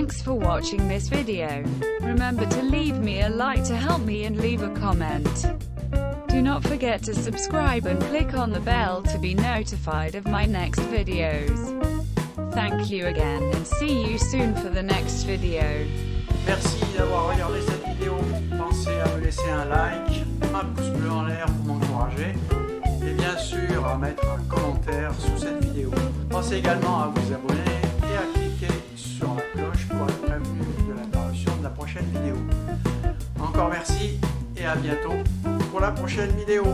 Thanks for watching this video. Remember to leave me a like to help me and leave a comment. Do not forget to subscribe and click on the bell to be notified of my next videos. Thank you again and see you soon for the next video. Merci d'avoir regardé cette vidéo. Pensez à me laisser un like, un pouce bleu en l'air pour m'encourager et bien sûr à mettre un commentaire sous cette vidéo. Pensez également à vous abonner et à cliquer sur la cloche pour être prévenu de l'apparition de la prochaine vidéo. Encore merci et à bientôt pour la prochaine vidéo.